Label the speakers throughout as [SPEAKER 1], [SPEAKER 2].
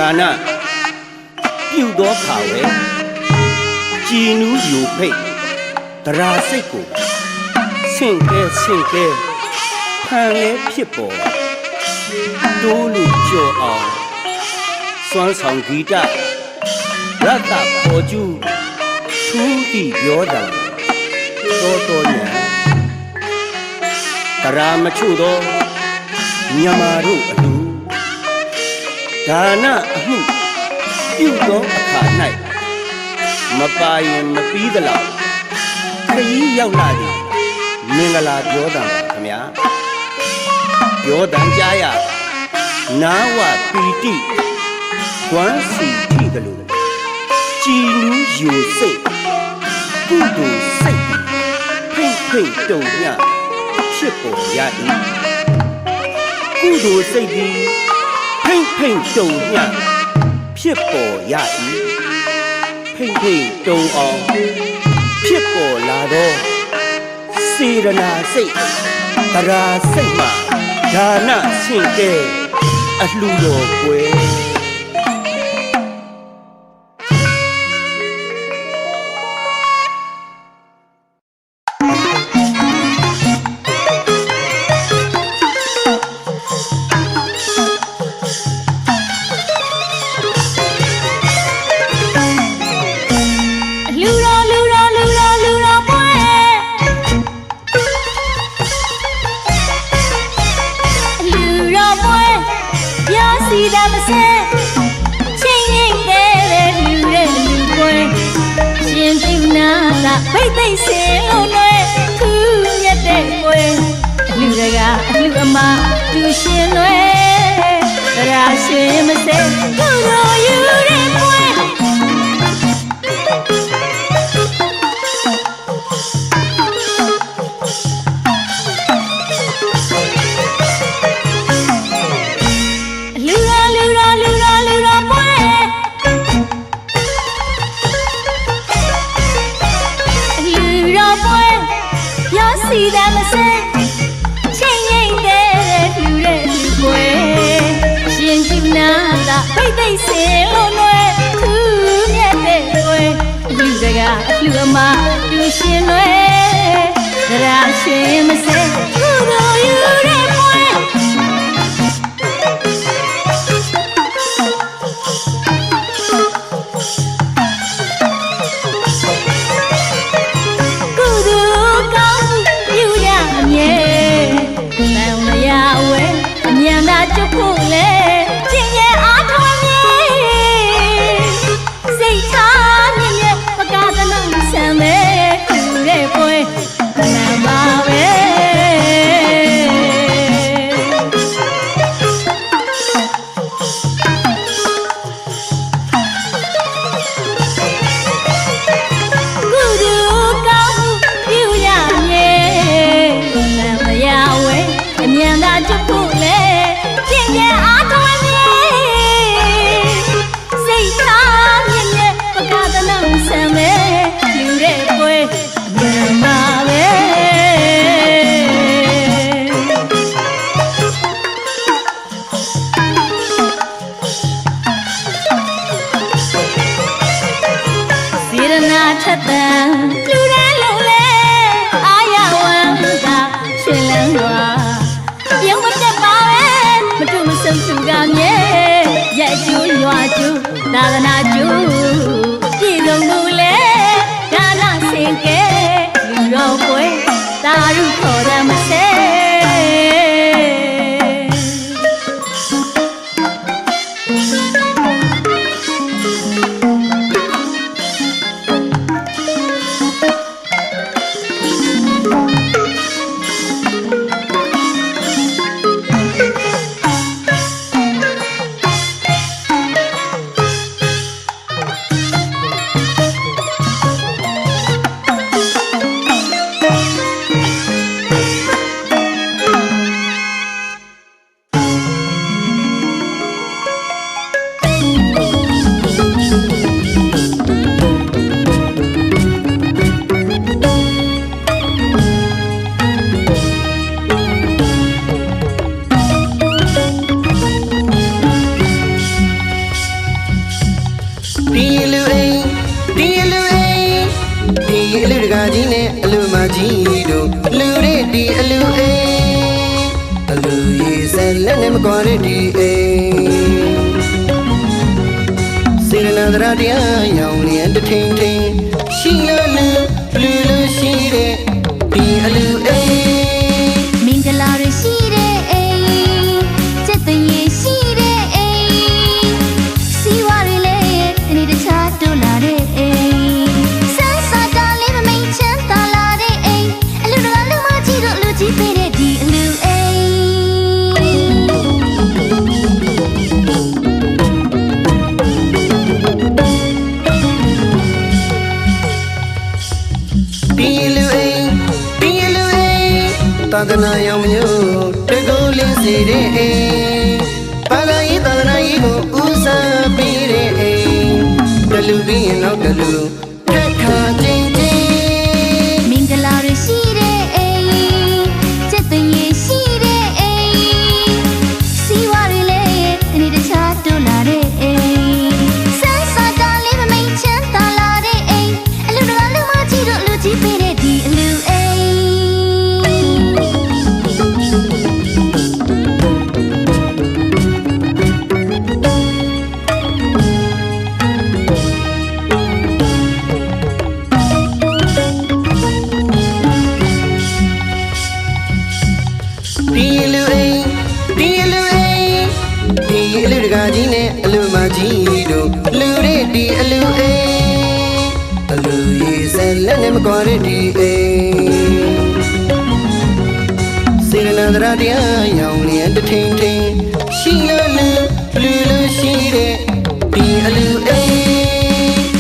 [SPEAKER 1] ဒါနပြုသောခါဝဲကြည်နူးယူဖိတ်တရာစိတ်ကိုဆင့်ကဲဖန်လဲဖြစ်ပေါ်တိုးလို့ကြော်အောင်စွမ်းဆောင်ဂီတရတ္တခေါ်ကျူးထူးတိပြောတာတော်ညာတရာမချို့သောမြမာတို့အလူဒါနအမှုပြုသောအခါ၌မပါရင်မပြီးသလောက်ခရီးရောက်လာသည်မင်္ဂလာပြောတာပါခင်ဗျာပြောတန်ကြားရနာဝပီတိဝမ်းစီထိကလေးကြည်နူးယူစိတ်ကုသိုလ်စိတ်ဖိတ်တုံညဖြစ်ပေါ်ရ၏ကုသိုလ်စိတ်သည်ဖိတ်တုံညဖြစ်ပေါ်ရ၏ဖိတ်တုံအောင်ဖြစ်ပေါ်လာသောစေရနာစိတ်တရာစိတ်မှဒါနဆင့်ကဲအလှူတော်ကွယ်
[SPEAKER 2] စီတာမစဲချင်းရင်တဲ့လူတဲ့လူပွဲရှင်ပြူနာတာဘိတ်သိမ့်စင်လို့လွယ်ထူးမြတ်တဲ့ပွဲအလူတကအလူအမသူရှင်လွယ်ရာရှင်မစဲသူတို့ယူတဲ့ပွဲစီတာမစဲချင်းရင်တဲ့လူတဲ့လူပွဲရှင်ပြူနာတာဘိတ်သိမ့်စင်လို့လွယ်ထူးမြတ်တဲ့ပွဲအလူတကအလူအမသူရှင်လွယ်ရာရှင်မစဲသူတို့ယူတဲ့ပွဲကျုပ်ကိုလေကျင်ရဲ့အားထုတ်မြေစိတ်ထားမြင့်မြတ်ပကားသလုံးဆံမဲ့သူတဲ့ပွဲ
[SPEAKER 3] လက်နဲ့မကွာတဲ့ဒီအိမ်စေရနာသရတရားရောင်လျက်တထင်းထင်းရှိလို့လူလူရှိတဲ့ဒီအလူအိမ်
[SPEAKER 2] မင်္ဂလာရရှိတဲ့အိမ်စက်သွေးရရှိတဲ့အိမ်စီဝါရလေးတနေ့တခြားတိုးလာတဲ့အိမ်ဆန်းစာတာလေးမမိန်ချမ်းသာလာတဲ့အိမ်အလူတကာလူမကြီးတို့လူကြီးပေးတဲ့ဒီအလူအိမ် သာသနာရောင်မျိုးတကူလေးစီတဲ့အိမ်ဘာသာရေးသာသနာရေးကိုဦးစားပေးတဲ့အိမ်တလူပြီးရင်တော့တလူထက်ခါချင်းချင်းမင်္ဂလာရရှိတဲ့အိမ်စက်သွေးရရှိတဲ့အိမ်စီဝါရလေးတနေ့တခြားတိုးလာတဲ့အိမ်ဆန်းစာတာလေးမမိန်ချမ်းသာလာတဲ့အိမ်အလူတကာလူမကြီးတို့လူကြီးပေးတဲ့ဒီအလူအိမ် ဒီလူအိမ်ဒီအလူတကာကြီးနဲ့အလူမကြီးတို့လူတဲ့ဒီအလူအိမ်အလူရေးစက်လက်နဲ့မကွာတဲ့ဒီအိမ်စေရနာသရတရားရောင်လျက်တထင်းထင်းရှိလို့လူရှိတဲ့ဒီအလူအိမ်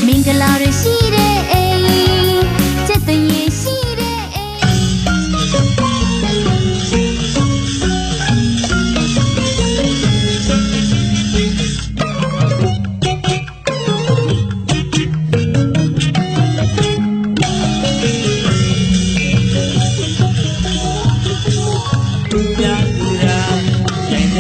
[SPEAKER 2] မင်္ဂလာရရှိတဲ့အိမ်စက်သွေးရရှိတဲ့အိမ်
[SPEAKER 4] Hãy subscribe cho kênh Ghiền Mì Gõ để không bỏ lỡ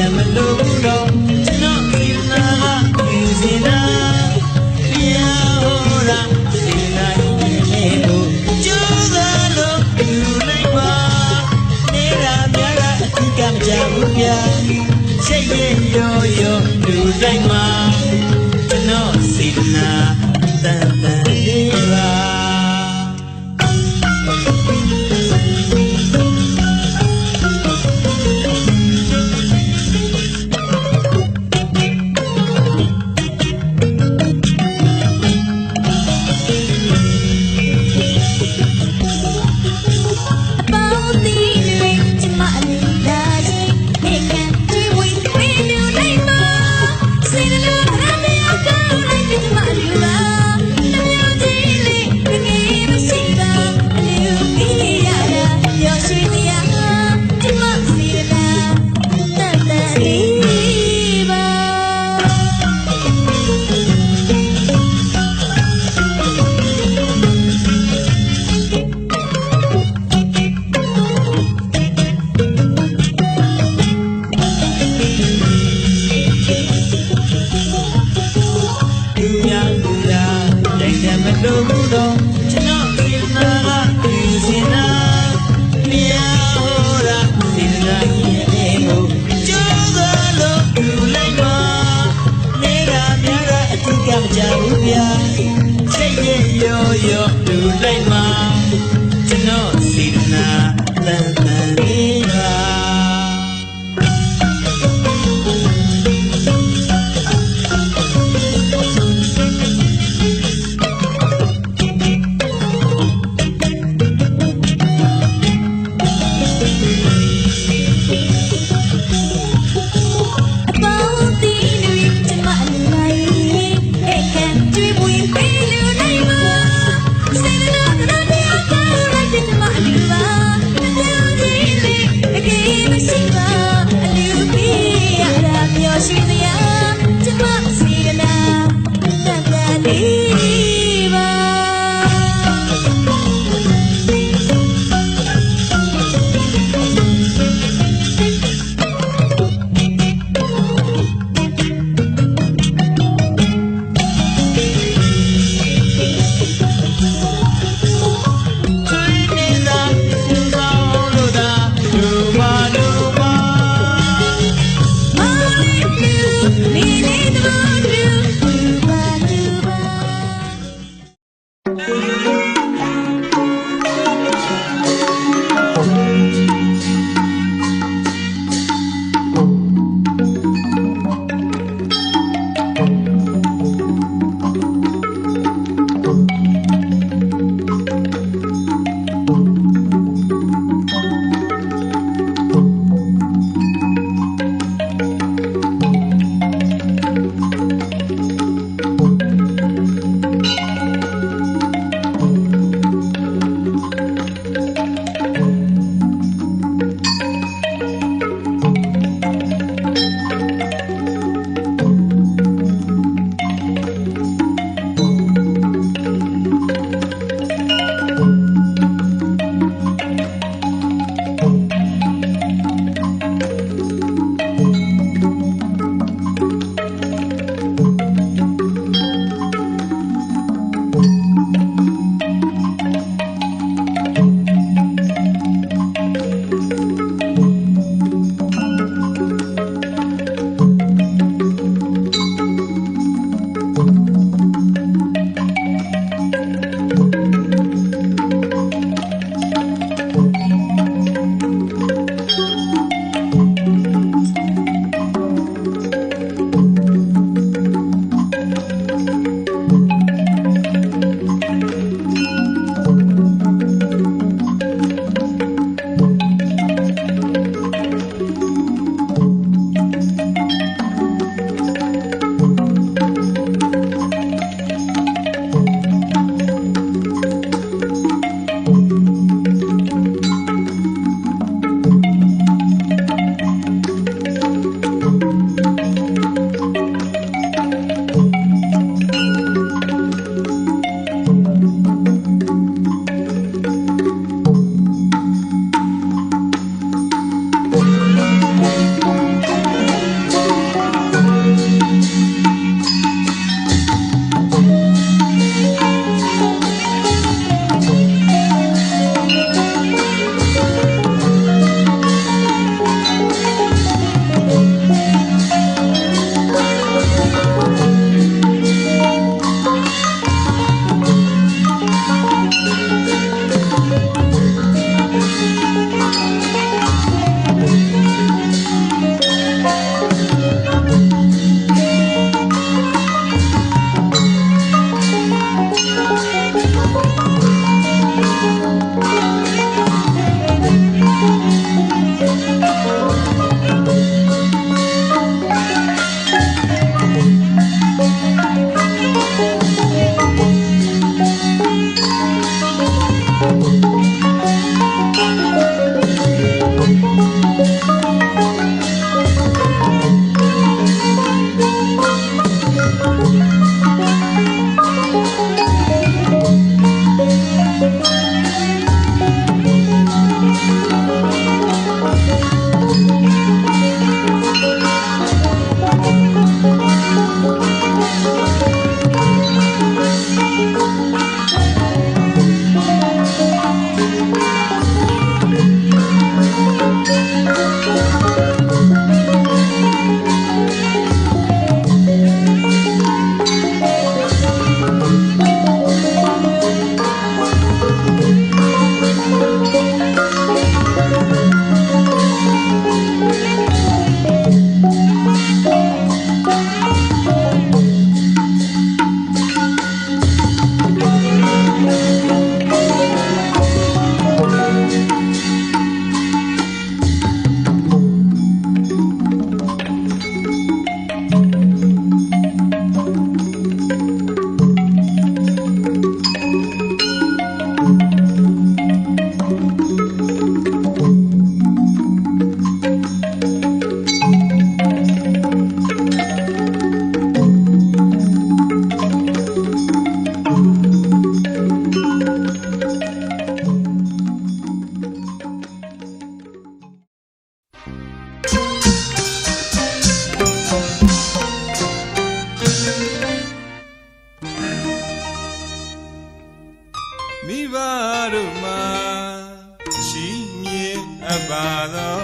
[SPEAKER 4] အပ်ပါသော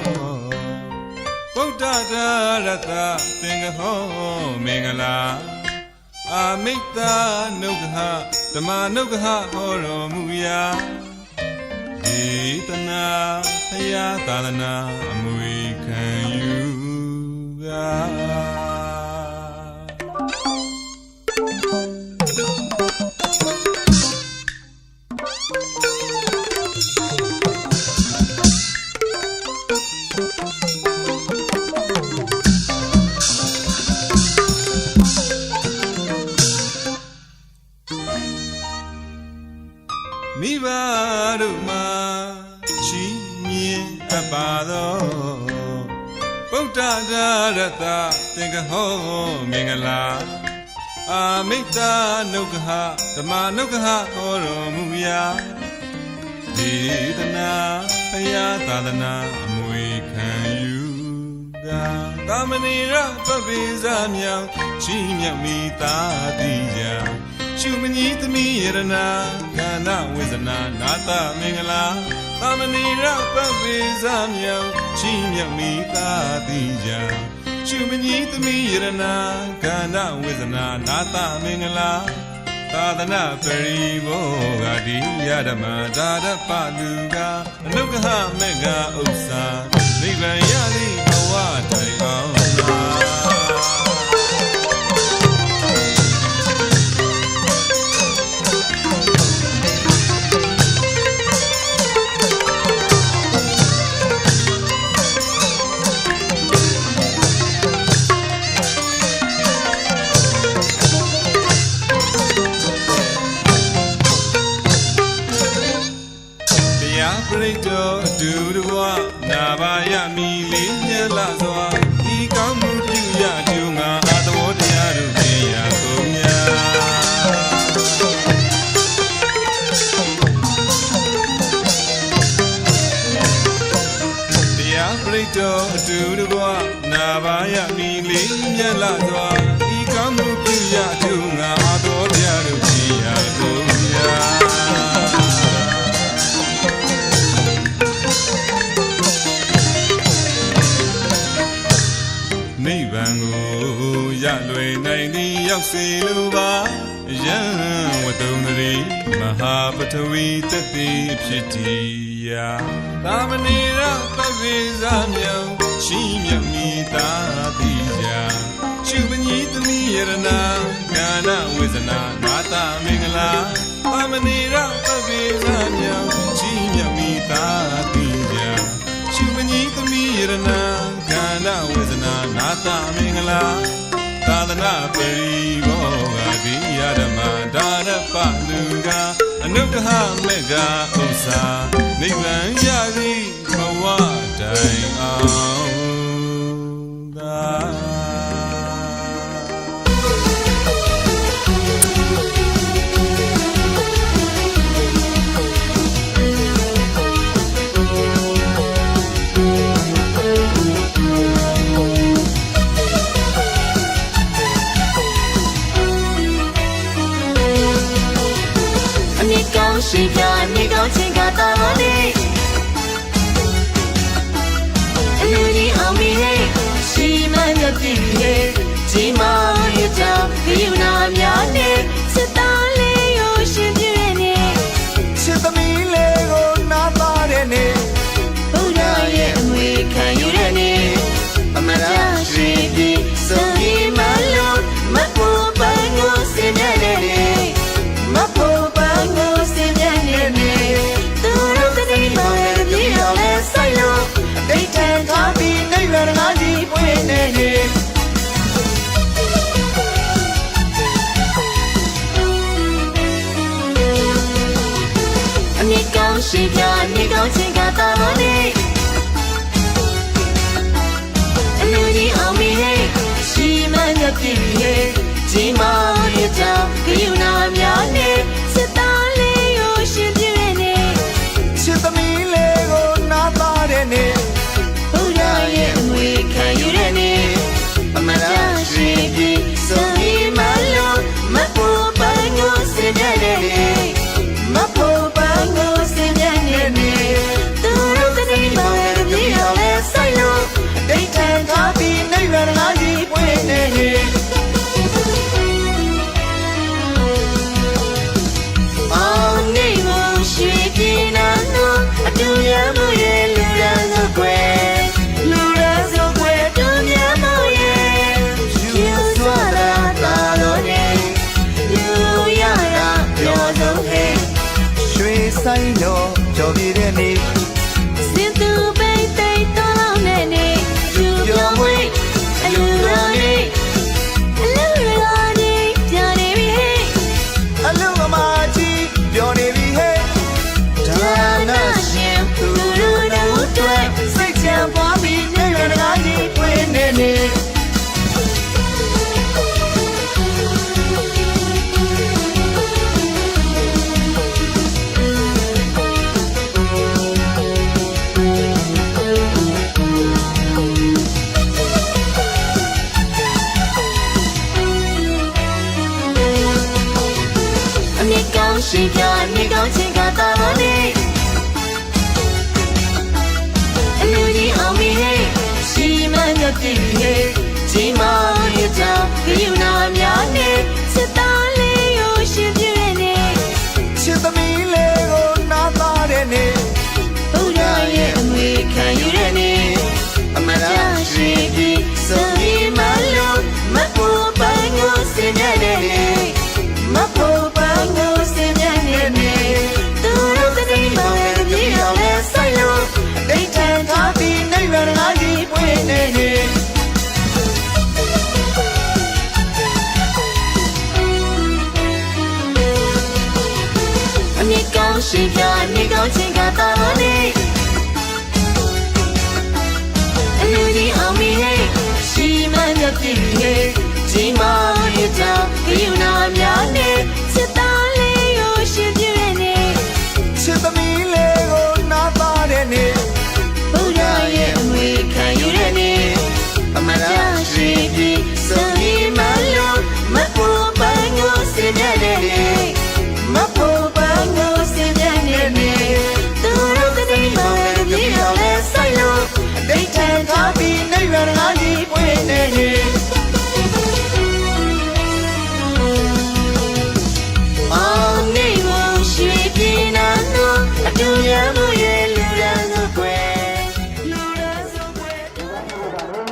[SPEAKER 4] ဗုဒ္ဓတာရတသင်္ကဟောမင်္ဂလာအာမိတ္တနုဂဟဓမ္မနုဂဟဟောတော်မူရာဒေသနာဖယားသာသနာအမွေခံယူကာမိဘတို့မှာချီးမြှင့်အပ်ပါသောဗုဒ္ဓဒါရတသင်္ကဟောမင်္ဂလာအာမိတ္တနုဂဟဓမ္မနုဂဟဟောတော်မူရာဒေသနာဖယားသာသနာအမွေခံယူကာသာမဏေရပပိဇာမြောင်ချီးမြှင့်မိသားတိရာရှုမညီသမီးရတနာကန္နဝိဇနာနာတမင်္ဂလာသာမဏေရပပိဇာမြောင်ချီးမြှင့်မိသားတိရာရှုမညီသမီးရတနာကန္နဝိဇနာနာတမင်္ဂလာသာသနာပရိဘောဂတိယဓမ္မဒါရပလူကအနုဂဟမေဃဥစ္စာနိဗ္ဗာန်ရသည့်ဘဝတိုင်အောင်ပရိတောအတူတကွနာပါယမီလေးမြတ်လာစွာဤကောင်းမှုပြုရကျုံငါအာသဘောတရားတို့သိရကုန်ညာတရားပရိတောအတူတကွနာပါယမီလေးမြတ်လာစွာဤကောင်းမှုပြုရကျုံငါအာသဘောတရားတို့သိရကုန်ညာနိဗ္ဗာန်ကိုရလွယ်နိုင်သည်ရောက်စေလိုပါယံဝတ္တုံတရီမဟာပထဝီတတိဖြစ်တည်ရာသာမဏေရပပိဇာမြောင်ရှိမြတ်မိသာတိရာရှုပညီသမီးရတနာကာနဝိဇနာနာတမင်္ဂလာသာမဏေရပပိဇာမြောင်ရှိမြတ်မိသာတိရာရှုပညီသမီးရတနာကာနဝိဇနာနာတမင်္ဂလာသာသနာပရိဘောဂတိယဓမ္မဒါရပလူကအနုဂဟမေဃဥစ္စာနိဗ္ဗာန်ရသည်ဘဝတိုင်အောင်သာ
[SPEAKER 2] ရှိပြနေကောင်းချင်ကတာလေးအလူကြီးအောင်မီဟဲ့ရှိမှန်းရပြည့်ဟဲ့ဒီမောင်ရကြဒီနာများနဲ့စတားလေးကိုရှင်ပြည့်နေ
[SPEAKER 3] ချစ်သမီးလေးကိုနားသားတဲ့နေ
[SPEAKER 2] ဘုရားရဲ့အမွေခံယူတဲ့နေအမရရှိပြီးစုံပြီးမလို့မပူပန်းကိုစင်မြဲတဲ့နေမပူပန်းကိုစင်မြဲတဲ့နေသူတို့တည်းမောင်ရဲ့ပြေအောင်လဲဆိုင်လို့ဒိတ်ထန်ထားပြီးနိဗ္ဗာန်ငါကြီးပွင့်နေနေအမြင့်ကောင်းရှိပြနေကောင်းချင်ကတာလေးအလူကြီးအောင်မီဟဲ့ရှိမှန်းရပြည့်ဟဲ့ဒီမောင်ရကြဒီနာများနဲ့စတားလေးကိုရှင်ပြည့်နေ
[SPEAKER 3] ချစ်သမီးလေးကိုနားသားတဲ့နေ
[SPEAKER 2] ဘုရားရဲ့အမွေခံယူတဲ့နေအမရရှိပြီးစုံပြီးမလို့မပူပန်းကိုစင်မြဲတဲ့နေမပူပန်းကိုစင်မြဲတဲ့နေသူတို့တည်းမောင်ရဲ့
[SPEAKER 3] ကြည့်ဟေးကြီးမားရတာခယူနာများနဲ့စစ်သားလေးကိုရှင်ပြည့်နေချစ်သမီးလေးကိုနားသားတဲ့နေဘုရားရဲ့အမွေခံယူတဲ့နေအမရာရှိပြီးစုံဒီမလို့မဖို့ပန်းကိုစင်မြတ်တဲ့နေမဖို့ပန်းကိုစင်မြတ်တဲ့နေသူတို့တည်းမောင်ရဲ့မြေအောင်လဲဆိုင်လို့ဒိတ်ထန်ထားပြီးနေရနာကြီးပွင့်နေနေအမြင့်ကောင်းရှိပြအမြင့်ကောင်းချင်းကတာနေအလူကြီးအောင်မီဟေးရှိမှမြတ်ပြီဟေးကြီးမားရတာခယူနာများနဲ့စစ်သားလေးကိုရှင်ပြည့်နေချစ်သမီးလေးကိုနားသားတဲ့နေဘုရားရဲ့အမွေခံယူတဲ့နေအမရာရှိပြီးစုံဒီမလို့မဖို့ပန်းကိုစင်မြတ်တဲ့နေမဖို့ပန်းကိုစင်မြတ်တဲ့နေသူတို့တည်းမောင်ရဲ့မြေအောင်လဲဆိုင်လို့ဒိတ်ထန်ထားပြီးနေရနာကြီးပွင့်နေနေအောင်နေကိုရွှေပြင်းနာတော့အတူရမှုရဲ့လူရန်စုကွယ်လူရန်စုကွယ်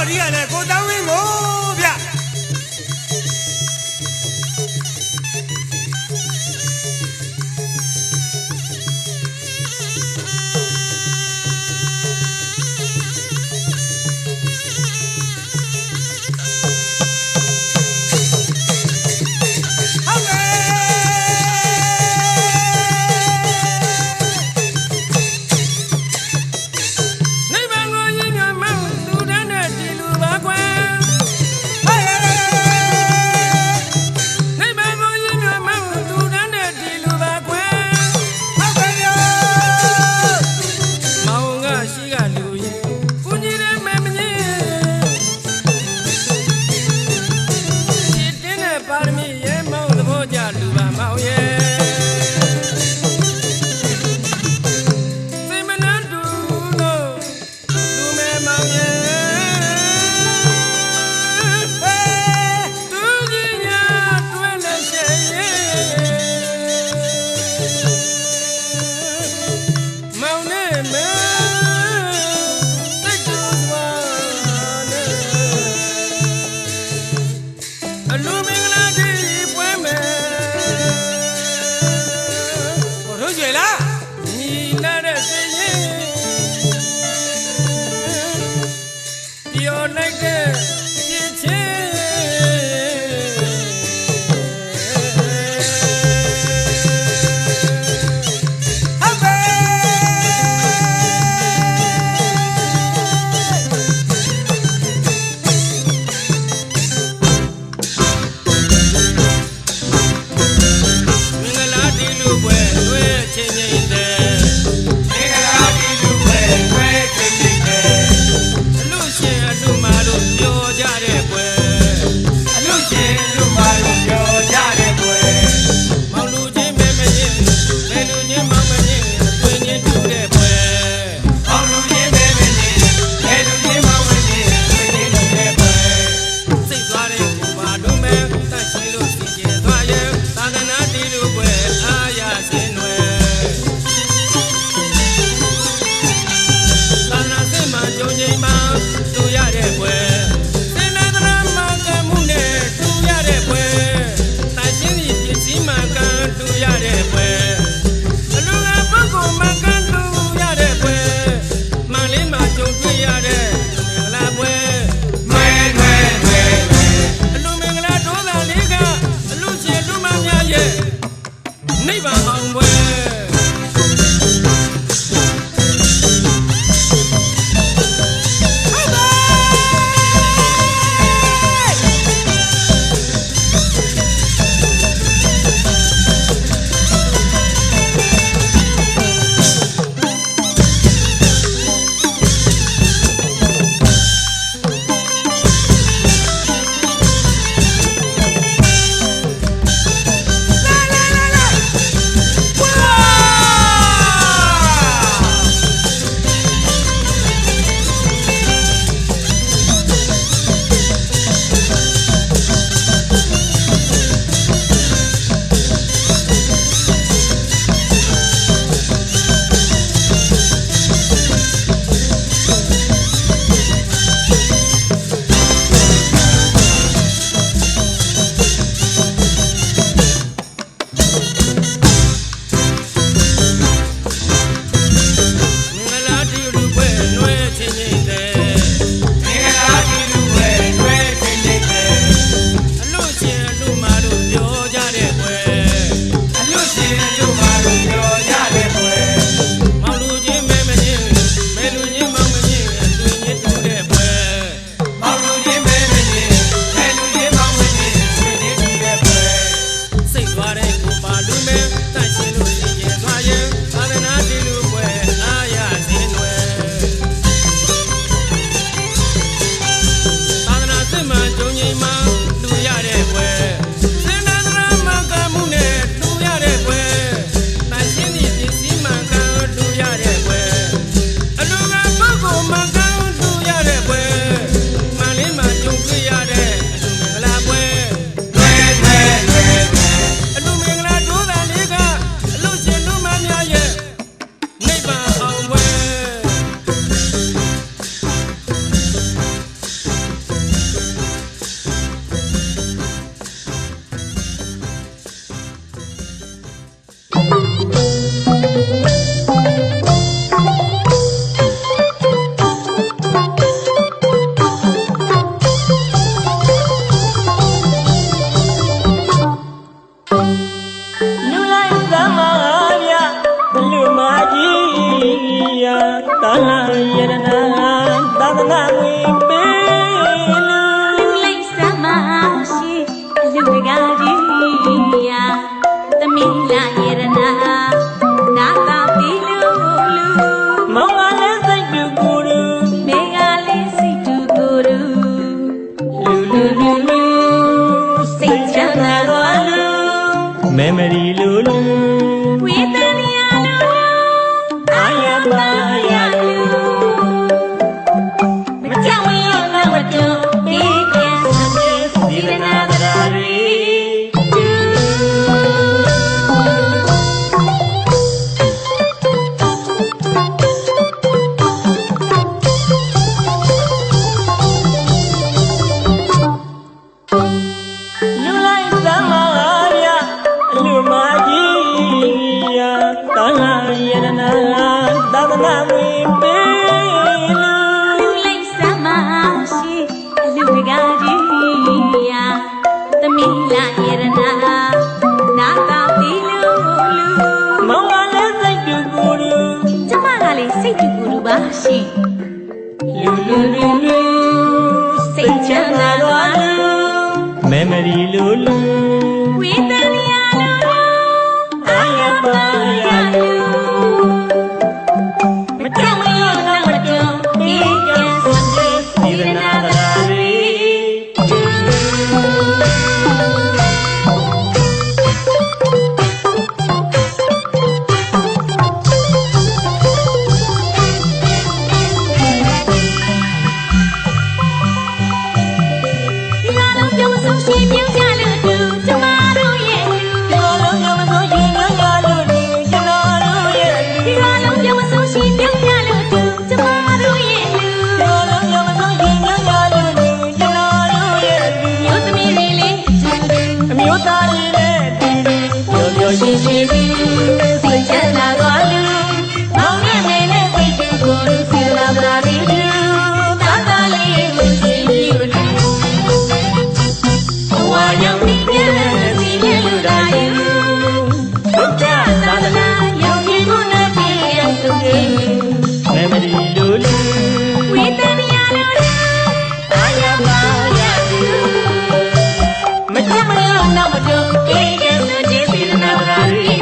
[SPEAKER 5] တော်ကြီးကလည်းကိုတောင်းဝင်းကိုဗျ
[SPEAKER 6] နိဗ္ဗာန်ကိုရင်းမြမောင်သူတန်းနဲ့ဒီလူပါကွယ်
[SPEAKER 1] ကြီးယာတာလာယရနာသာသနာဝင်ပေးလူ
[SPEAKER 2] လိမ့်စမ်းမရှိအလူတကားကြီးယာသမီးလာရတနာနာသာပြီလူလူ
[SPEAKER 1] မောင်ကလည်းစိတ်တူကိုယ်လူ
[SPEAKER 2] မေကလေးစိတ်တူကိုယ်လူ
[SPEAKER 1] လူလူလူ
[SPEAKER 2] စိတ်ချမ်းသာတော်လူ
[SPEAKER 1] မေမရီလူလူ
[SPEAKER 2] ဝေဒနာလူ
[SPEAKER 1] အာယပါယလူ
[SPEAKER 2] မကြောက်မရွံ့မတွန်းဒီကံစပြေဒီရနာတရာရီ
[SPEAKER 1] လူလိုက်သမားရလူမကြီးယာတာလာယရနာသာသနာဝင်ပေးလူ
[SPEAKER 2] လိမ့်စမ်းမရှိအလူတကားကြီးယာသမီးလာရတနာနာသာပြီလူလူ
[SPEAKER 1] မောင်ကလည်းစိတ်တူကိုယ်လူ
[SPEAKER 2] ကျမကလည်းစိတ်တူကူလူပါရှင်
[SPEAKER 1] လူလူလူလူ
[SPEAKER 2] စိတ်ချမ်းသာတော်လူ
[SPEAKER 1] မေမရီလူလူ
[SPEAKER 2] ဝေဒနာလူလူ
[SPEAKER 1] အာယပါယလူ
[SPEAKER 2] မကြောက်မရွံ့မတွန်းဒီကံစပြေ
[SPEAKER 1] ဒီရနာတရာရီ
[SPEAKER 2] ဒီလာလုံးပြုံးဆုံးရှင်ပြုံးကြလို့တူကျမတို့ရဲ့လူ
[SPEAKER 1] ကျော်လုံးရောမစိုးရှင်ညညာလူလူကျွန်တော်တို့ရဲ့လူ
[SPEAKER 2] ဒီလာလုံးပြုံးဆုံးရှင်ပြုံးကြလို့တူကျမတို့ရဲ့လူ
[SPEAKER 1] ကျော်လုံးရောမစိုးရှင်ညညာလူလူကျွန်တော်တို့ရဲ့လူ
[SPEAKER 2] မျိုးသမီးတွေလေးကျူတူ
[SPEAKER 1] အမျိုးသားတွေနဲ့တူတူရောရောရှင်းရှင်းပြီး
[SPEAKER 2] စိတ်ချမ်းသာတော်လူမောင်နဲ့နေနဲ့စိတ်တူကိုလူစီလာပါလိလူသာသာလေးကိုရှင်ယူလူဝါရောက်ပြီးပြန်စီနဲ့လူတိုင်းဘုရားသာသနာယုံကြည်မှုနဲ့ပြည့်ရစုံနေ
[SPEAKER 1] မေမရီလူလူ
[SPEAKER 2] ဝေဒနာလူလူအာယပါယလူ
[SPEAKER 1] မကြမရနောက်မတူ
[SPEAKER 2] ဒီကံစကျေစီနာဝရာရီ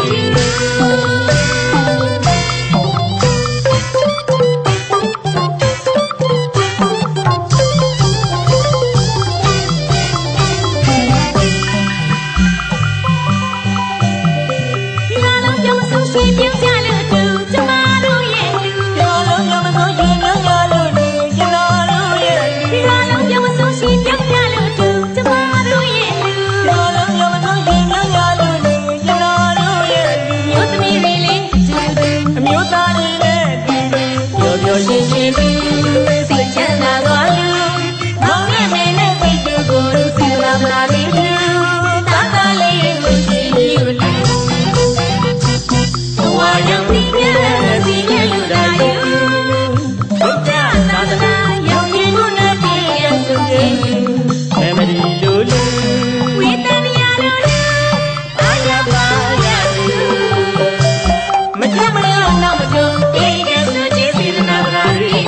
[SPEAKER 2] ဒီလာလုံးပြုံးဆုံးရှင်ပြုံးကြလို့တူကျမတို့ရဲ့လူ
[SPEAKER 1] ကျော်လုံးရောမစိုးရှင်ညညာလူလူကျွန်တော်တို့ရဲ့လူ
[SPEAKER 2] ဒီလာလုံးပြုံးဆုံးရှင်ပြုံးကြလို့တူကျမတို့ရဲ့လူ
[SPEAKER 1] ကျော်လုံးရောမစိုးရှင်ညညာလူလူကျွန်တော်တို့ရဲ့လူ
[SPEAKER 2] မျိုးသမီးတွေလေးကျူတူ
[SPEAKER 1] အမျိုးသားတွေနဲ့တူတူရောရောရှင်းရှင်းပြီး
[SPEAKER 2] စိတ်ချမ်းသာတော်လူမောင်နဲ့နေနဲ့စိတ်တူကိုလူစီလာမလာလေးလူသာသာလေးကိုရှင်ယူလူဝါရောက်ပြီးပြန်စီနဲ့လူတိုင်းဘုရားသာသနာယုံကြည်မှုနဲ့ပြည့်ရစုံနေ
[SPEAKER 1] မေမရီလူလူ
[SPEAKER 2] ဝေဒနာလူလူအာယပါယလူ
[SPEAKER 1] မကြမရနောက်မတူ
[SPEAKER 2] ဒီကံစကျေစီနာဝရာရီ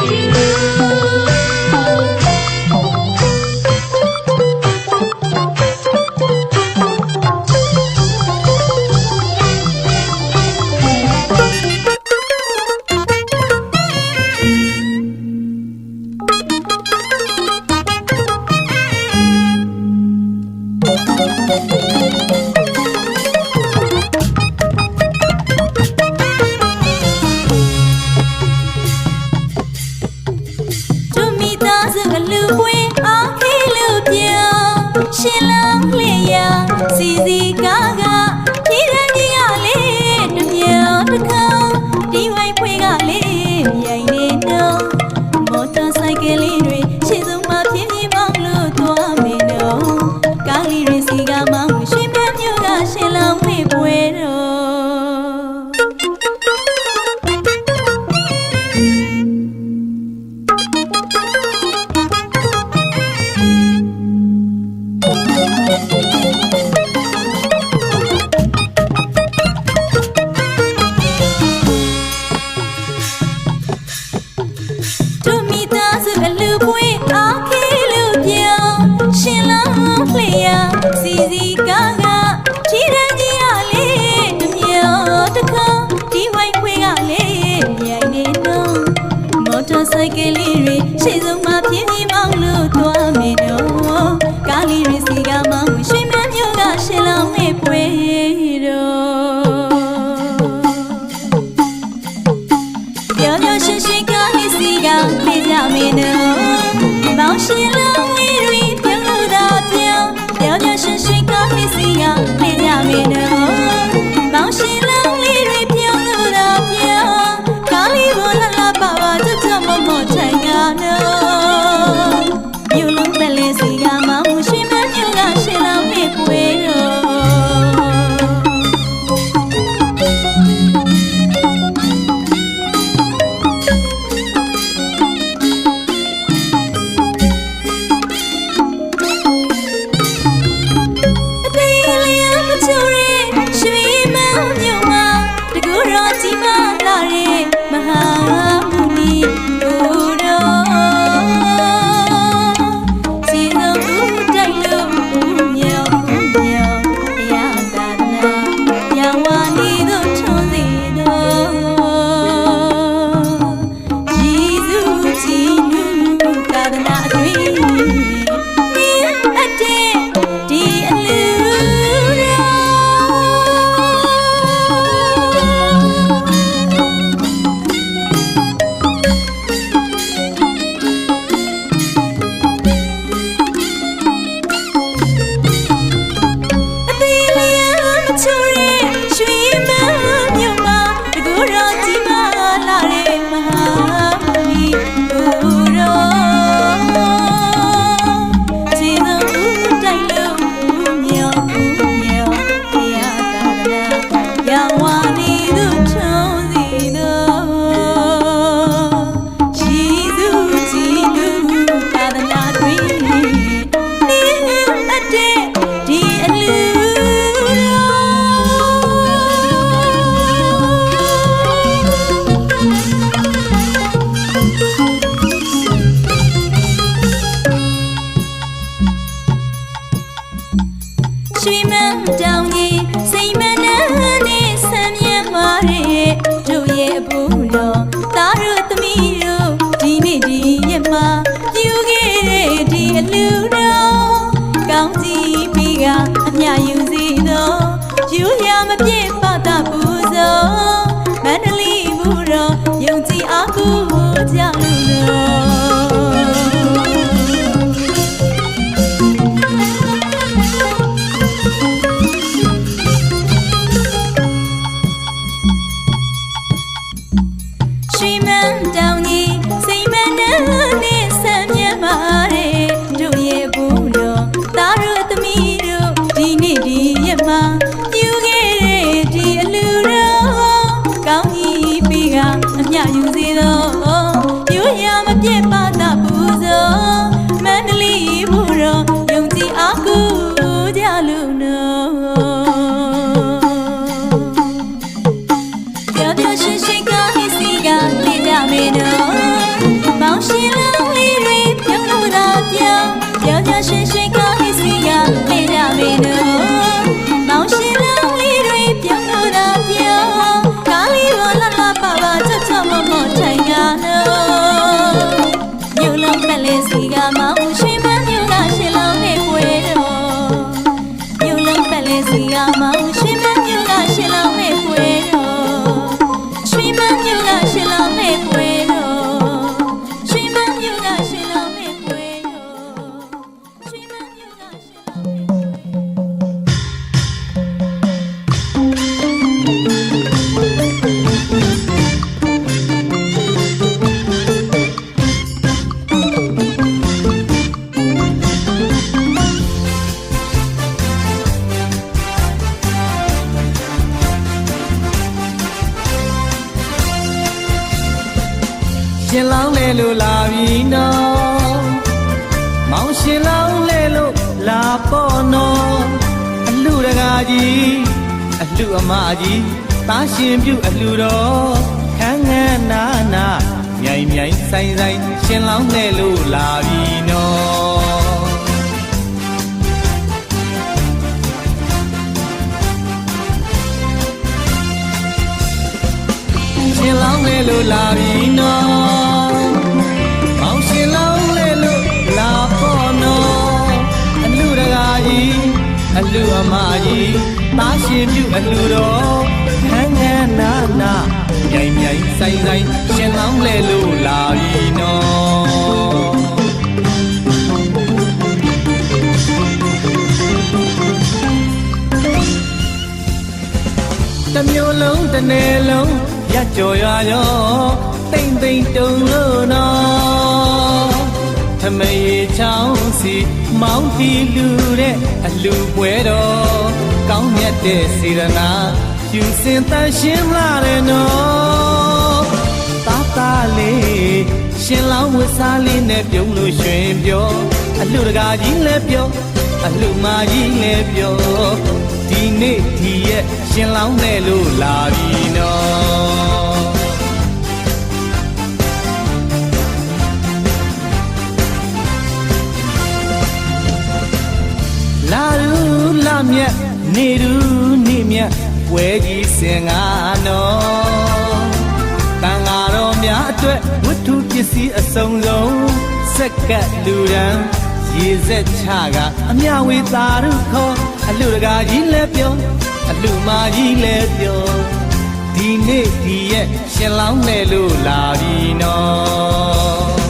[SPEAKER 2] ကျမီသားစကလူပွင့်အားခေလူပြောင်းရှင်လန်းလျာစီစီကားကဒီရန်ကြီးကလေးတပြောင်းတစ်ခါဒီဝိုင်ဖွေးကလေးရိုင်နေတော့မော်တော်ဆိုင်ကလေးတွေရှေ့ဆုံးမှာပြင်းပြင်းမောင်းလို့သွားမယ်တော့ကားလေးတွေစီကမောင်းရွှေမြတ်မြို့ကရှင်လန်းမေပွဲတော့
[SPEAKER 1] မ
[SPEAKER 2] ကလေးတွေရှေ့ဆုံးမှာပြင်းပြင်းမောင်းလို့သွားမယ်တော့ကားလေးတွေစီကမောင်းရွှေမန်းမျိုးကရှင်းလောင်းနဲ့ပွဲတော့ပြောပြောရှင်းရှင်းကားလေးစီကပြေးကြမယ်တော့မောင်းရှင်းလောင်းလေးတွေပြုံးလို့သာပြောင်းပြောပြောရှင်းရှင်းကားလေးစီကပြေးကြမယ်တော့မောင်းရှင်းလောင်းလေးတွေပြုံးလို့သာပြောင်းကားလေးပေါ်လာလာပါပါကြွကြွမမောထိုင်ရနော်မြို့လုံးပဲလေးစီကမောင်းရွှေမန်းမျိုးကရှင်းလောင်းနဲ့ပွဲတော့
[SPEAKER 5] ရှင်လောင်းလေလို့လာပြီနော်မောင်ရှင်လောင်းလေလို့လာပေါ့နော်အလှတကားကြီးအလှအမကြီးတားရှင်ပြုအလှတော်ခန်းငန်းနာနာမြိုင်မြိုင်ဆိုင်ဆိုင်ရှင်လောင်းလေလို့လာပြီနော်ရှင်လောင်းလေလို့လာပြီနော် လူအမကြီးတာရှင်ပြုအလူတော်ခန်းခန်းနာနာမြိုင်မြိုင်ဆိုင်ဆိုင်ရှင်လောင်းလဲလို့လာပြီနော်တစ်မျိုးလုံးတစ်နယ်လုံးရကြော်ရွာရောတိမ်တိမ်တုံလို့နော်ထမေချောင်းစီမောင်းတီလူတဲ့အလူပွဲတော်ကောင်းမြတ်တဲ့စေရနာယူစင်တန်ရှင်းလာတယ်နော်တာတာလေးရှင်လောင်းဝစားလေးနဲ့ပြုံးလို့ရွှင်ပြောအလူတကာကြီးလည်းပြောအလူမကြီးလည်းပြောဒီနေ့ဒီရဲ့ရှင်လောင်းနဲ့လို့လာပြီနော်လာရူလာမြတ်နေရူနေမြတ်ဝဲကြီးစင်ငါနော်တန်ဃာတော်များအတွက်ဝတ္ထုပစ္စည်းအစုံဆုံးစက္ကပ်လူရန်ရေစက်ချကအမြဝေသာရုခေါ်အလူတကာကြီးလည်းပြောအလူမကြီးလည်းပြောဒီနေ့ဒီရဲ့ရှင်လောင်းနဲ့လို့လာပြီနော်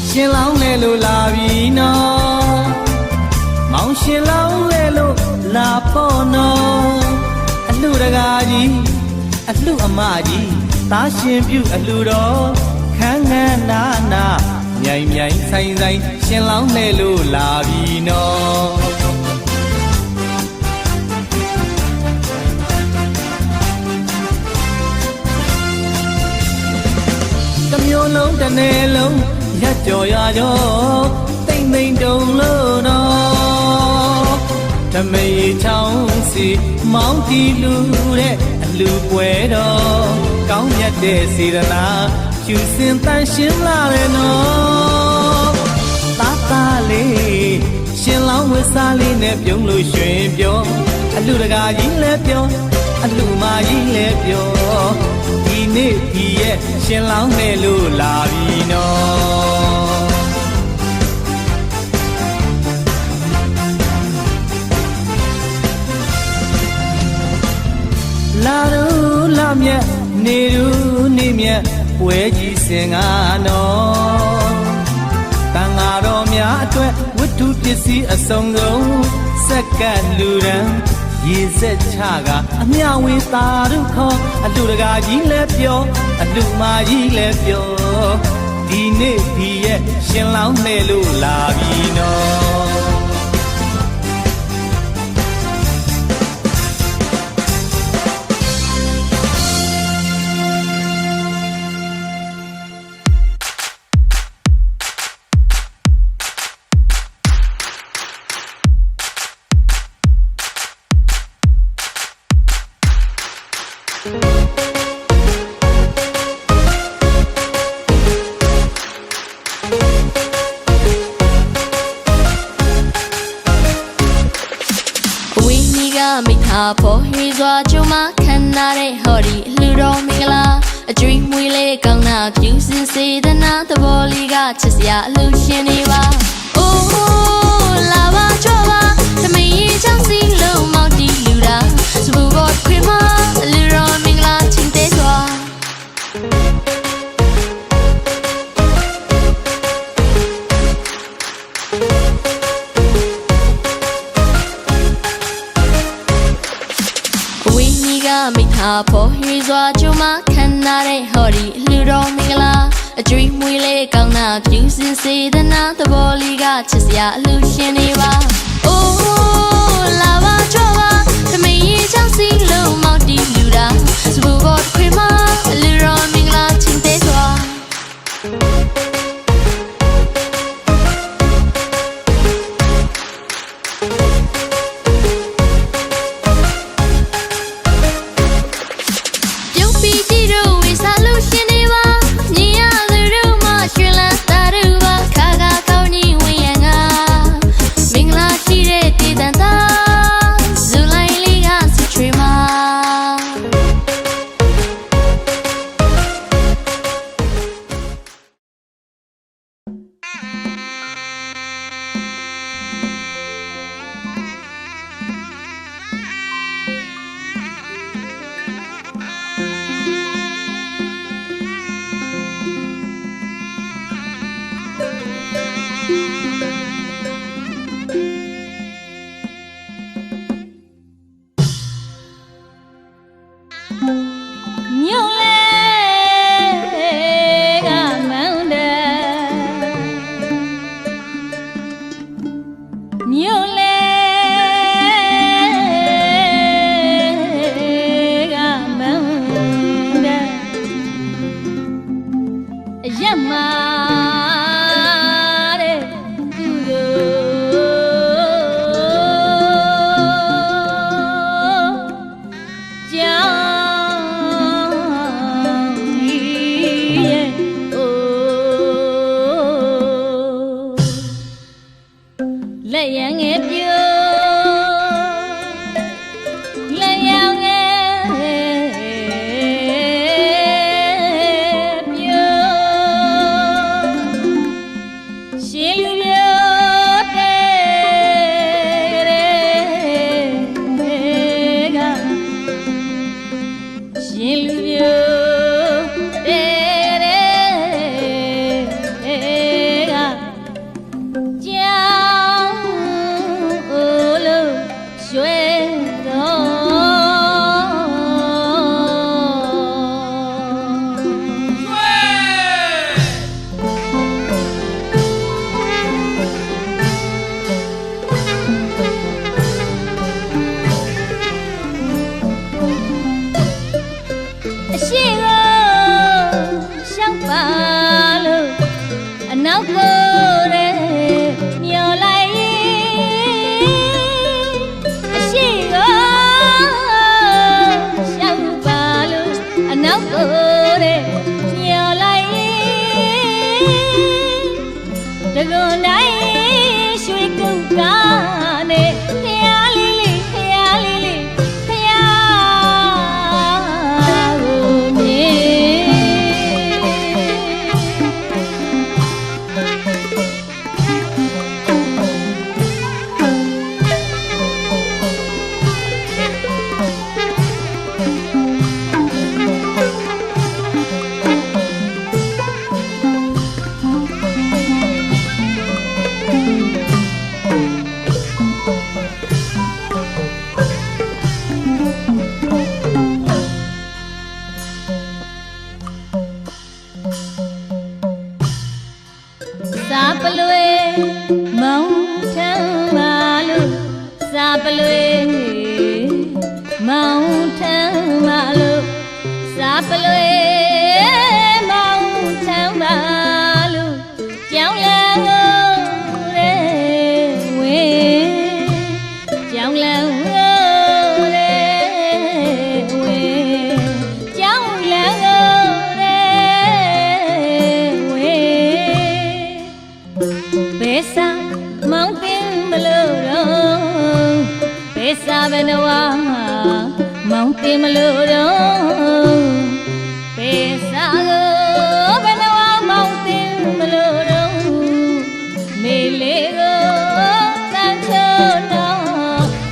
[SPEAKER 5] ရှင်လောင်းလဲလို့လာပြီနော်မောင်ရှင်လောင်းလဲလို့လာပေါ့နော်အလူတကာကြီးအလူအမကြီးတာရှင်ပြုအလူတော်ခန်းခန်းနာနာမြိုင်မြိုင်ဆိုင်ဆိုင်ရှင်လောင်းလဲလို့လာပြီနော်တစ်မျိုးလုံးတစ်နယ်လုံးရကြော်ရကြောတိမ်တိမ်တုံလို့နော်ဓမေချောင်းစီမောင်းတီလူတဲ့အလူပွဲတော်ကောင်းမြတ်တဲ့စေရနာယူစင်တန်ရှင်းလာတယ်နော်တာတာလေးရှင်လောင်းဝစားလေးနဲ့ပြုံးလို့ရွှင်ပြောအလူတကာကြီးလည်းပြောအလူမကြီးလည်းပြောဒီနေ့ဒီရဲ့ရှင်လောင်းနဲ့လို့လာပြီနော်လာရူလာမြတ်နေရူနေမြတ်ပွဲကြီးစင်ငါနော်တန်ဃာတော်များအတွက်ဝတ္ထုပစ္စည်းအစုံဆုံးစက္ကပ်လူရန်ရေစက်ချကအမြဝေသာရုခေါ်အလူတကာကြီးလည်းပြောအလူမကြီးလည်းပြောဒီနေ့ဒီရဲ့ရှင်လောင်းနဲ့လို့လာပြီနော်
[SPEAKER 2] မိသားဖို့ဟေးစွာကျမခံနာတဲ့ဟော်ဒီလူတော်မင်္ဂလာအကျွေးမွေးလေးကောင်းနာပြုစင်စေတနာသဘောလေးကချစ်စရာအလူရှင်နေပါအိုးလာပါကြွပါသမီးချောင်းစီလုံးမောက်တီလူတာစပူဘောခွေမလူတော်မင်္ဂလာချင်းတဲ့စွာမိသားဖို့ဟေးစွာကျမခံနာတဲ့ဟော်ဒီလူတော်မင်္ဂလာအကျွေးမွေးလေးကောင်းနာပြုစင်စေတနာသဘောလေးကချစ်စရာအလူရှင်နေပါအိုးလာပါကြွပါသမီးချောင်းစီလုံးမောက်တီလူတာစပူဘောခွေမလူတော်မင်္ဂလာချင်းတဲ့စွာပြုံးပြီးကြည့်တော့ဝေစားလို့ရှင် မြို့လေကမန်းတဲ့အရက်မှာတဲ့သူတို့ကြောင်းရဲ့အိုလက်ရငယ်ပြိုလက်ရောင်ငယ်ပြိုရှင်လူပြိုတဲ့ကရှင်လူပြိုတဲ့ကကြောင်းအိုလို့ရွှဲတော့အရှိကိုရှောက်ပါလို့အနောက်ကိုတဲ့မျောလိုက်အရှိကိုရှောက်ပါလို့အနောက်ကိုတဲ့မျောလိုက်တကွန်တိုင်းရွှေကုတ်ကားနဲ့ဖျားလေးလေးဖျားလေးလေးဖျားကိုမြစာပလွေမောင်ထမ်းပါလို့စာပလွေမောင်ထမ်းပါလို့စာပလွေမောင်ထမ်းပါလို့ကြောင်းလန်းကိုတဲ့ဝင်ကြောင်းလန်းကိုတဲ့ဝင်ကြောင်းလန်းကိုတဲ့ဝင်ဘယ်စာမောင်တင်မလို့တော့ဘယ်စာဘယ်နဝမောင်တင်မလို့တော့ဘယ်စာကိုဘယ်နဝမောင်တင်မလို့တော့မေလေးကိုတန်ချုံတော့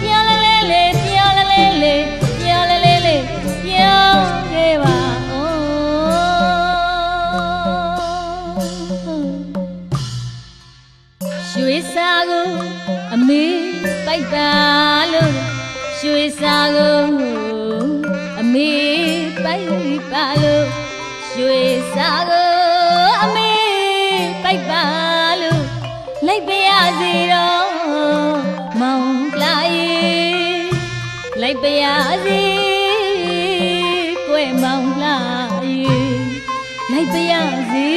[SPEAKER 2] ပြောလဲလဲလဲပြောလဲလဲလဲပြောလဲလဲလဲပြောခဲ့ပါရွှေစာကိုအမေပိုက်ပါလို့ရွှေစာကိုအမေပိုက်ပါလို့ရွှေစာကိုအမေပိုက်ပါလို့လိုက်ပြရစီတော့မောင်လာရေးလိုက်ပြရစီကွယ်မောင်လာရေးလိုက်ပြရစီ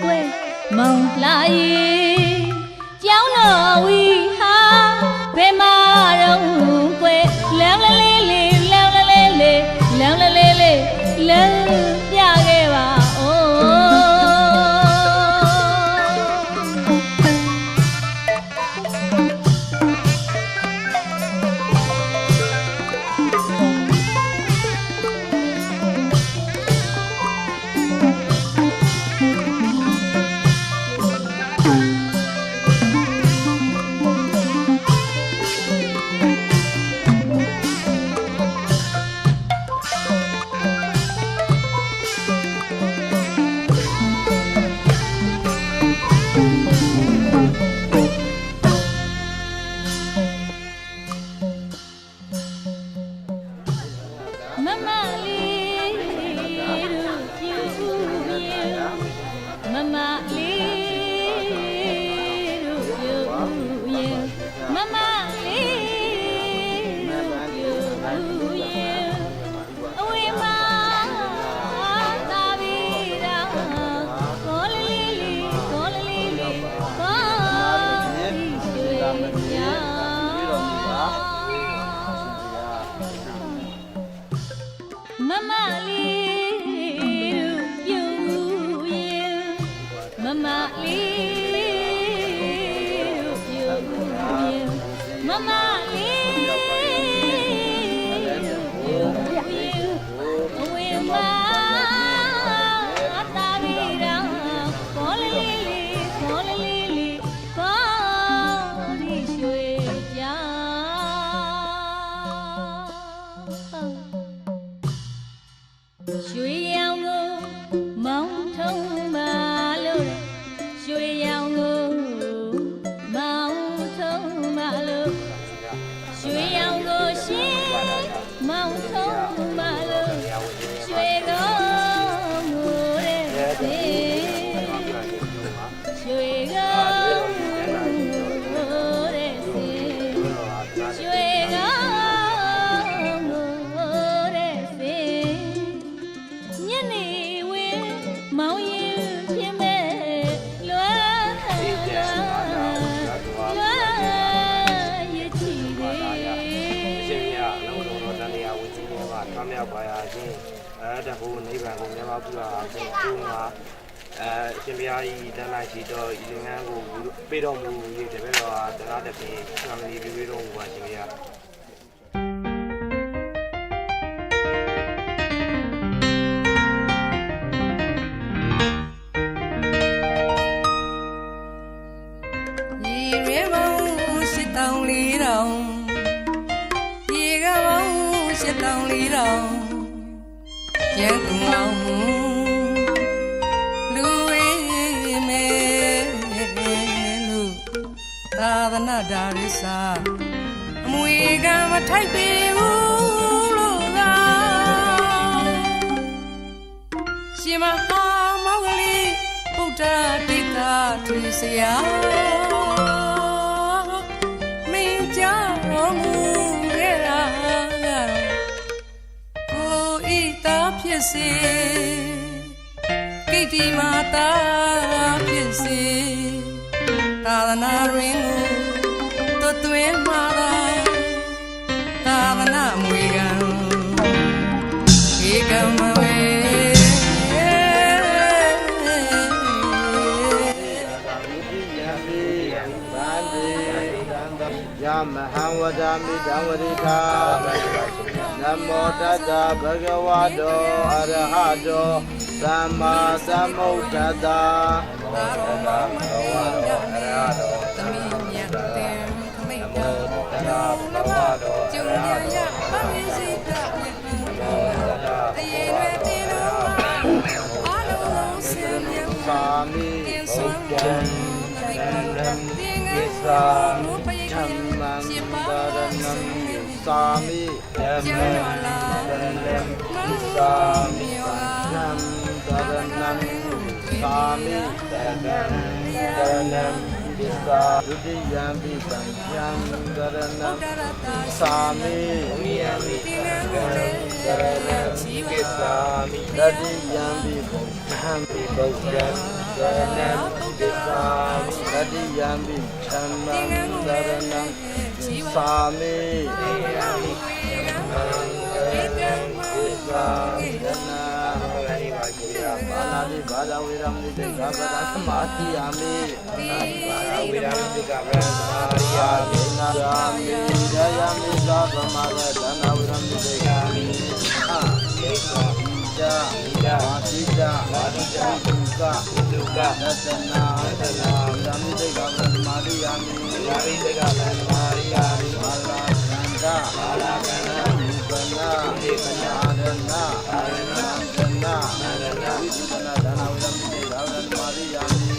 [SPEAKER 2] ကွယ်မောင်လာရေးကြောင်းတော်ဝီဟာဘယ်မှာတော့ကွယ်လောင်းလေးလေးလောင်းလေးလေးလောင်းလေးလေးလောင်းပြခဲ့ပါ မလေးဝေမတာမီရာခေါ်လေးလေးခေါ်လေးလေးခေါ်ဒီရွှေကြောင်ရွှေရောင်ကိုမောင်းထုံးပါလို့ရွှေရောင်ကိုမောင်းထုံးပါလို့ရွှေရောင်ကိုရှင်မောင်းထုံးပါလို့ရွှေကောင်းကိုတဲ့ရွှေကောင်းကိုတဲ့ရွှေကောင်းကိုတဲ့ညနေဝင်းမောင်ရင်ဖြစ်မဲ့လွမ်းရချီတယ်
[SPEAKER 6] ရှင်ရလုံးလုံးတော့တန်ရာဝကြီးတွေမှာထွားမြောက်ပါရခြင်းတဟိုနိဗ္ဗာန်ကိုမြတ်မောပြုပါခြင်းသူမှာရှင်ဘုရားကြီးတန်လိုက်ရှိတော့ဤငန်းကိုပေးတော်မူ၍တပည့်တော်တရားတစ်ပြေဆံလီပြေတော်မူပါရှင်ဗျာ
[SPEAKER 3] ရန်ကုန်အောင်လူဝေးမဲလို့သာသနာဒါရစာအမွေကမထိုက်ပေဘူးလို့သာရှင်မဟာမောဂလိဗုဒ္ဓတိကထွေဆရာမင်းကြောင့်တော်မူခဲ့တာဖြစ်စေကိတ္တိမာတာဖြစ်စေသာသနာရင်းကိုသွင်းမှာသာသနာမွေကံဧကံမဝေ
[SPEAKER 6] ယမဟံဝဒာမိတံဝရိထာနမောတတ္တဗဂဝတောအရဟတောသမ္မာသမ္ဗုဒ္ဓတ္တသမ္မာဘဂဝတောအရဟတောသမ္မာမြတ်တေခမိတ်တောတတ္တဘဂဝတောကျုံညာယပရိစိတအယေရတေနောအာလောစံယံသာမိဘုဒ္ဓံသံဃံသစ္စာဓမ္မံဗရဏံသာမိဓမ္မံဗရဏံသစ္စာမိဓမ္မံဗရဏံသာမိသံဃံဗရဏံသစ္စာဒုတိယံပိသံဃံဗရဏံသာမိဝိယံပိသံဃံဗရဏံသစ္စာမိတတိယံပိဘုဒ္ဓံပိဗုဒ္ဓံဗရဏံသစ္စာမိတတိယံပိဓမ္မံဗရဏံသာမိတေယံပိဓမ္မံဗရဏံသစ္စာမိတနာဘာနာတိဘာဒဝေရမိတေကဗဒသမာတိယမိဘာဒဝေရမိတေကဗဒသမာတိယမိနာယာမိဇယမိသာဗမာရဒနာဝေရမိတေကမိအာယေသာဣဒာဝါတိဒာဝါတိဒာဒုက္ခသတ္တနာသတ္တနာဝေရမိတေကဗဒသမာတိယမိယာမိတေကဗဒသမာတိယမိဘာလာကန္တာဘာလာကန္တာဒီပနာဒီပနာရဏအာရဏကနာအာရဏဝိသုဒနာဒါနာဝေရမိတေကဗဒသမာတိယမိ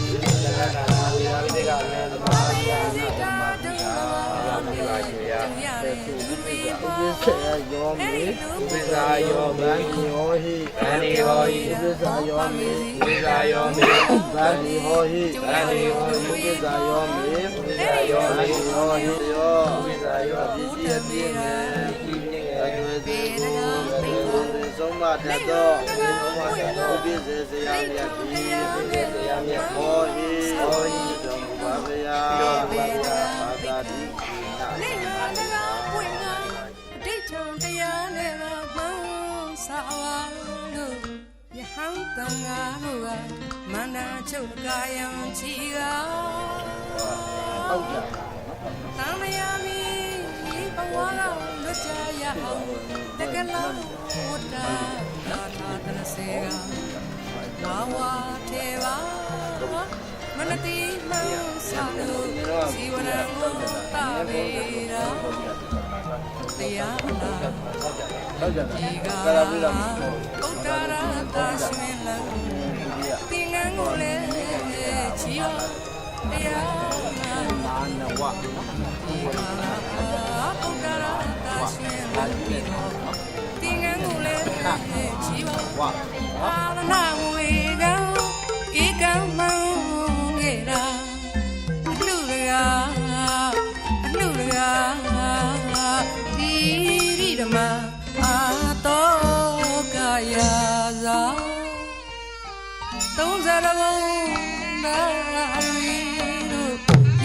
[SPEAKER 6] ဒါနာဝေရမိတေကဗဒသမာတိယမိဓမ္မတိယအာမိပါရှိယသေတုဝိပိကဥပ္ပစေယောမိဥပ္ပစာယောမိဗန္တိဟောဟိဗန္တိဟောဟိဥပ္ပစာယောမိဥပ္ပစာယောမိဗန္တိဟောဟိဗန္တိဟောဟိဥပ္ပစာယောမိဥပ္ပစာယောမိဟောဟိယောဥပ္ပစာယောပိစီအတိမေဤမြင့်အကျွေသေကိုသုံးပါတတ်သောဥပ္ပစေစရာမြတ်တိဥပ္ပစေစရာမြတ်ဟောဟိဟောဟိတော်မူပါဗျာဘာသာတိနာဒိဋ္ဌံတရားနဲ့တော့မှန်းစာပါလို့ယဟန်တန်ဃာတို့ကမန္တချုပ်ကာယံချီကဟုတ်ကြပါဘူးသံဃာမီ
[SPEAKER 3] တကလာဝတ္တာသာသာတရစေကဝါဝါထေပါမနတိမဆာလို့ဇီဝနကိုတာဝေရာတရားနာ
[SPEAKER 6] ဟုတ်ကြတယ်
[SPEAKER 3] ဒီက
[SPEAKER 6] ကာလာပြီးတော့
[SPEAKER 3] ဥဒ္ဒရာတာရှင်လသင်္ကန်းကိုလည်းချီရောတရားနာ
[SPEAKER 6] အာနဝ
[SPEAKER 3] ဒီကဥဒ္ဒရာတာရှင်လပြီးတော့သင်္ကန်းကိုလည်းချီရော
[SPEAKER 6] ဝ
[SPEAKER 3] အာနာဝေကံဧကံမံငေရာအလှရဒီရိဓမ္မအာတောကာယဇာ30ဘုံသာရီတို့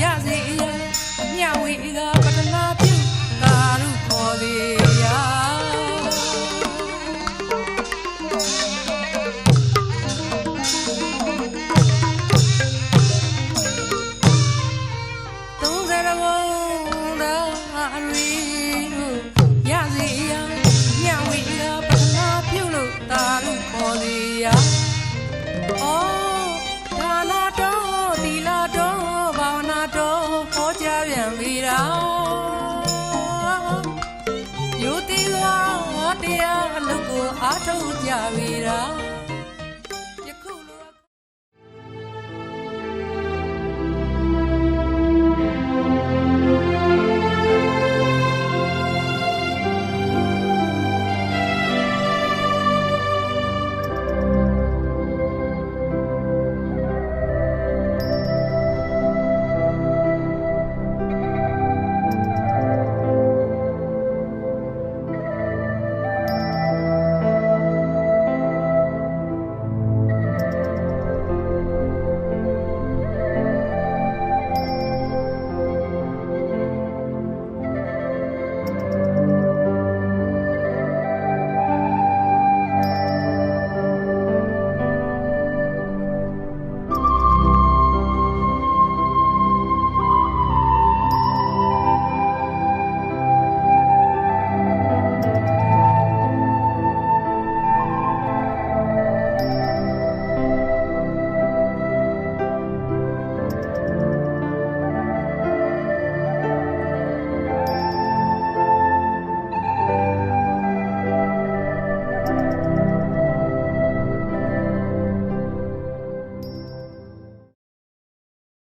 [SPEAKER 3] ရစီမြဝေကပတနာပြုကာရုခေါ်သေးရာယုတိဝါတရားအလုပ်ကိုအားထုတ်ကြပြီလား